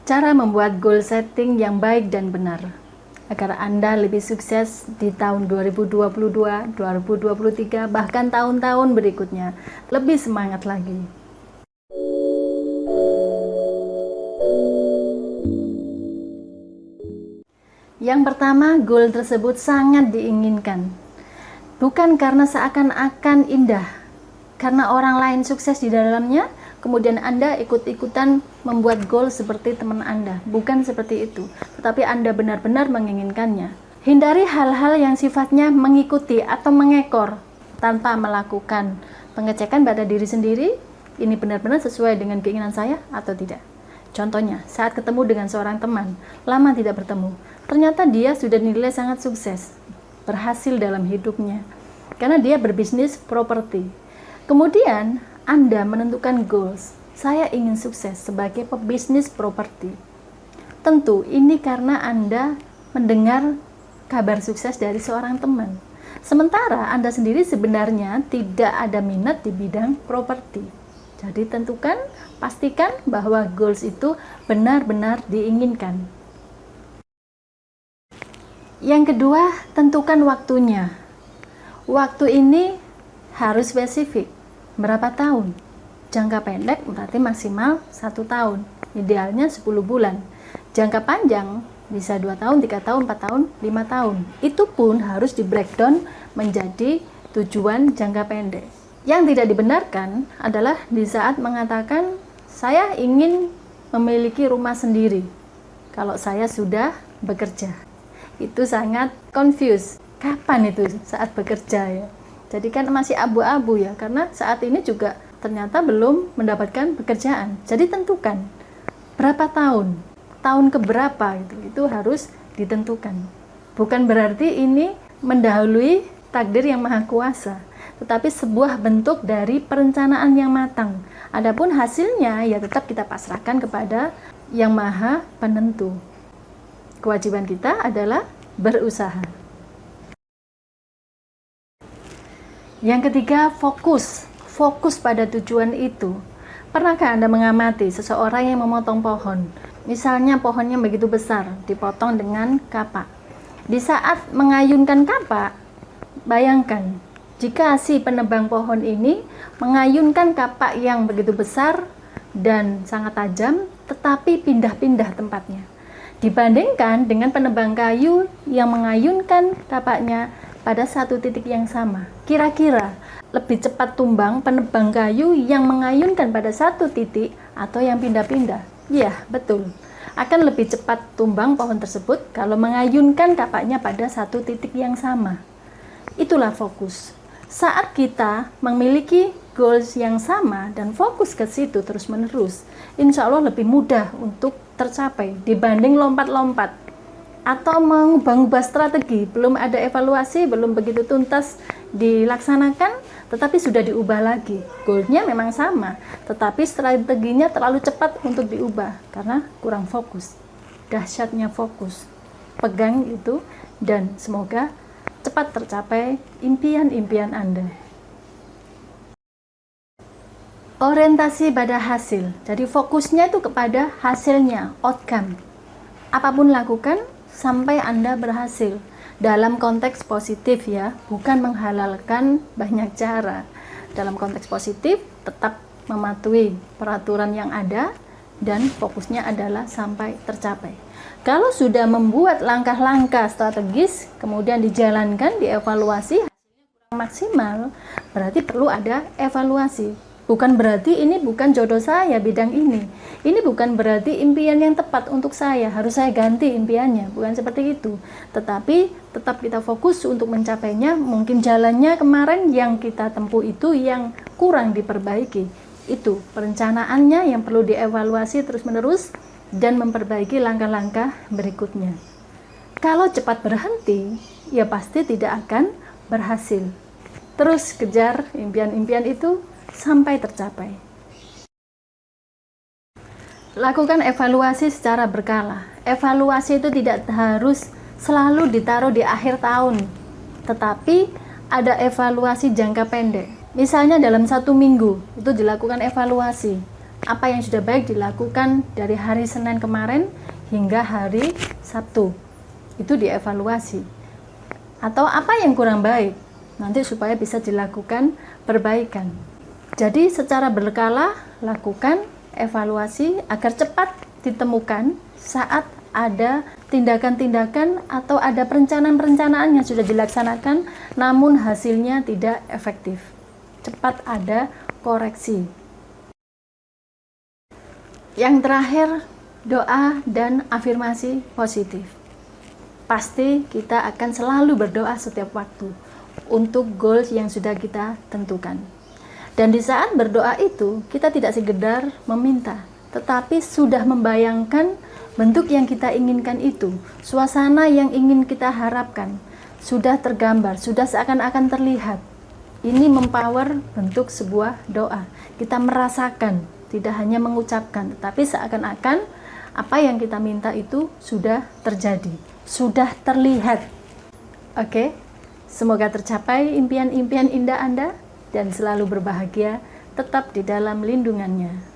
Cara membuat goal setting yang baik dan benar agar Anda lebih sukses di tahun 2022, 2023, bahkan tahun-tahun berikutnya. Lebih semangat lagi. Yang pertama, goal tersebut sangat diinginkan. Bukan karena seakan-akan indah, karena orang lain sukses di dalamnya, kemudian Anda ikut-ikutan membuat goal seperti teman Anda. Bukan seperti itu, tetapi Anda benar-benar menginginkannya. Hindari hal-hal yang sifatnya mengikuti atau mengekor tanpa melakukan pengecekan pada diri sendiri, ini benar-benar sesuai dengan keinginan saya atau tidak. Contohnya, saat ketemu dengan seorang teman, lama tidak bertemu, ternyata dia sudah dinilai sangat sukses, berhasil dalam hidupnya, karena dia berbisnis properti. Kemudian, Anda menentukan goals. Saya ingin sukses sebagai pebisnis properti. Tentu ini karena Anda mendengar kabar sukses dari seorang teman. Sementara Anda sendiri sebenarnya tidak ada minat di bidang properti. Jadi tentukan, pastikan bahwa goals itu benar-benar diinginkan. Yang kedua, tentukan waktunya. Waktu ini harus spesifik. Berapa tahun? Jangka pendek berarti maksimal 1 tahun, idealnya 10 bulan. Jangka panjang bisa 2 tahun, 3 tahun, 4 tahun, 5 tahun. Itu pun harus di breakdown menjadi tujuan jangka pendek. Yang tidak dibenarkan adalah di saat mengatakan saya ingin memiliki rumah sendiri kalau saya sudah bekerja. Itu sangat confused. Kapan itu saat bekerja ya? Jadi kan masih abu-abu ya, karena saat ini juga ternyata belum mendapatkan pekerjaan. Jadi tentukan berapa tahun, tahun keberapa itu harus ditentukan. Bukan berarti ini mendahului takdir yang maha kuasa, tetapi sebuah bentuk dari perencanaan yang matang. Adapun hasilnya ya tetap kita pasrahkan kepada yang maha penentu. Kewajiban kita adalah berusaha. Yang ketiga, fokus pada tujuan itu. Pernahkah Anda mengamati seseorang yang memotong pohon? Misalnya pohonnya begitu besar, dipotong dengan kapak. Di saat mengayunkan kapak, bayangkan jika si penebang pohon ini mengayunkan kapak yang begitu besar dan sangat tajam, tetapi pindah-pindah tempatnya. Dibandingkan dengan penebang kayu yang mengayunkan kapaknya pada satu titik yang sama. Kira-kira lebih cepat tumbang penebang kayu yang mengayunkan pada satu titik atau yang pindah-pindah? Iya, betul. Akan lebih cepat tumbang pohon tersebut kalau mengayunkan kapaknya pada satu titik yang sama. Itulah fokus. Saat kita memiliki goals yang sama dan fokus ke situ terus-menerus, insya Allah lebih mudah untuk tercapai dibanding lompat-lompat atau mengubah-ubah strategi, belum ada evaluasi, belum begitu tuntas dilaksanakan, tetapi sudah diubah lagi. Goalnya memang sama, tetapi strateginya terlalu cepat untuk diubah karena kurang fokus. Dahsyatnya fokus. Pegang itu dan semoga cepat tercapai impian-impian Anda. Orientasi pada hasil. Jadi fokusnya itu kepada hasilnya, outcome. Apapun lakukan sampai Anda berhasil. Dalam konteks positif ya, bukan menghalalkan banyak cara. Dalam konteks positif, tetap mematuhi peraturan yang ada dan fokusnya adalah sampai tercapai. Kalau sudah membuat langkah-langkah strategis, kemudian dijalankan, dievaluasi, hasilnya kurang maksimal, berarti perlu ada evaluasi. Bukan berarti ini bukan jodoh saya bidang ini. Ini bukan berarti impian yang tepat untuk saya, harus saya ganti impiannya. Bukan seperti itu. Tetapi tetap kita fokus untuk mencapainya. Mungkin jalannya kemarin yang kita tempuh itu yang kurang diperbaiki. Itu perencanaannya yang perlu dievaluasi terus-menerus dan memperbaiki langkah-langkah berikutnya. Kalau cepat berhenti, ya pasti tidak akan berhasil. Terus kejar impian-impian itu sampai tercapai. Lakukan evaluasi secara berkala. Evaluasi itu tidak harus selalu ditaruh di akhir tahun, tetapi ada evaluasi jangka pendek. Misalnya dalam 1 minggu itu dilakukan evaluasi. apa yang sudah baik dilakukan dari hari Senin kemarin hingga hari Sabtu. Itu dievaluasi. Atau apa yang kurang baik, nanti supaya bisa dilakukan perbaikan. Jadi secara berkala lakukan evaluasi agar cepat ditemukan saat ada tindakan-tindakan atau ada perencanaan-perencanaan yang sudah dilaksanakan namun hasilnya tidak efektif. Cepat ada koreksi. Yang terakhir, doa dan afirmasi positif. Pasti kita akan selalu berdoa setiap waktu untuk goals yang sudah kita tentukan. Dan di saat berdoa itu, kita tidak sekedar meminta, tetapi sudah membayangkan bentuk yang kita inginkan itu, suasana yang ingin kita harapkan, sudah tergambar, sudah seakan-akan terlihat. Ini mempower bentuk sebuah doa. Kita merasakan, tidak hanya mengucapkan, tetapi seakan-akan apa yang kita minta itu sudah terjadi, sudah terlihat. Oke, semoga tercapai impian-impian indah Anda dan selalu berbahagia, tetap di dalam lindungannya.